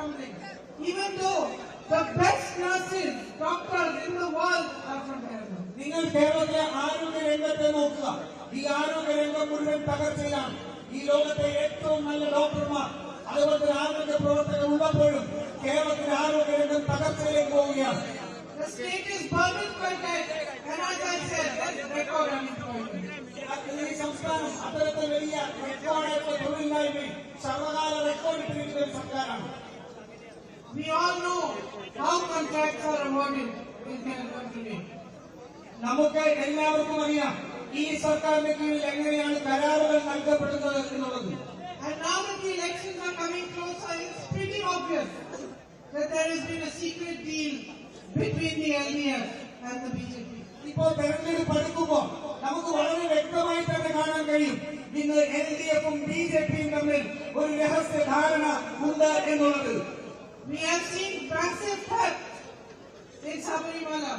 crumbling. Even though the best nurses, doctors in the world are from Kerala. നിങ്ങൾ കേരളത്തിലെ ആരോഗ്യ രംഗത്തെ നോക്കുക. ഈ ആരോഗ്യ രംഗം മുഴുവൻ തകർച്ചയിലാണ്. ഈ ലോകത്തെ ഏറ്റവും നല്ല ഡോക്ടർമാർ അതുപോലെ തന്നെ ആരോഗ്യ പ്രവർത്തകർ ഉള്ളപ്പോഴും കേരളത്തിലെ ആരോഗ്യ രംഗം തകർച്ചയിലേക്ക് പോവുകയാണ്. The state is burdened by debt, and as I said, that's record unemployment. ഈ സംസ്ഥാനം അത്തരത്തിൽ വലിയ റെക്കോർഡായിട്ടുള്ള തൊഴിലില്ലായ്മയും സർവകാല റെക്കോർഡിട്ടിരിക്കുന്ന ഒരു സർക്കാരാണ്. We all know how contracts are awarded in Kerala today. നമുക്ക് എല്ലാവർക്കും അറിയാം ഈ സർക്കാരിന്റെ കീഴിൽ എങ്ങനെയാണ് കരാറുകൾ നൽകപ്പെടുന്നത് എന്നുള്ളത്. And now that the elections are coming closer, it's pretty obvious that there has been a secret deal between the LDF and the BJP. ഇപ്പോൾ തെരഞ്ഞെടുപ്പ് അടുക്കുമ്പോൾ നമുക്ക് വളരെ വ്യക്തമായി തന്നെ കാണാൻ കഴിയും ഇന്ന് LDF-ഉം BJP-യും തമ്മിൽ ഒരു രഹസ്യ ധാരണ ഉണ്ട് എന്നുള്ളത്. We have seen massive theft in Sabarimala,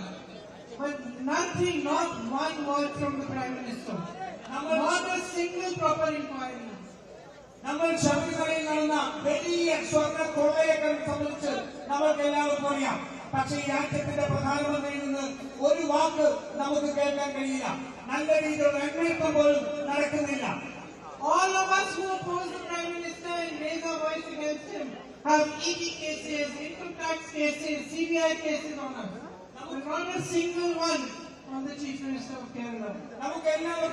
but nothing, not one word from the Prime Minister. Not a single proper inquiry. നമ്മൾ ശബരിമലയിൽ നടന്ന വലിയ സ്വർണ്ണ കൊള്ളയെ സംബന്ധിച്ച് നമ്മൾക്ക് എല്ലാവർക്കും അറിയാം. പക്ഷേ ഈ രാജ്യത്തിന്റെ പ്രധാനമന്ത്രിയിൽ നിന്ന് ഒരു വാക്ക് നമുക്ക് കേൾക്കാൻ കഴിയില്ല. നല്ല രീതിയിലുള്ള അന്വേഷണം പോലും നടക്കുന്നില്ല. All of us who oppose the Prime Minister and raise our voice against him have ED cases, income tax cases, CBI cases on us. Not a single one on the Chief Minister of Kerala. നമുക്ക് എല്ലാവർക്കും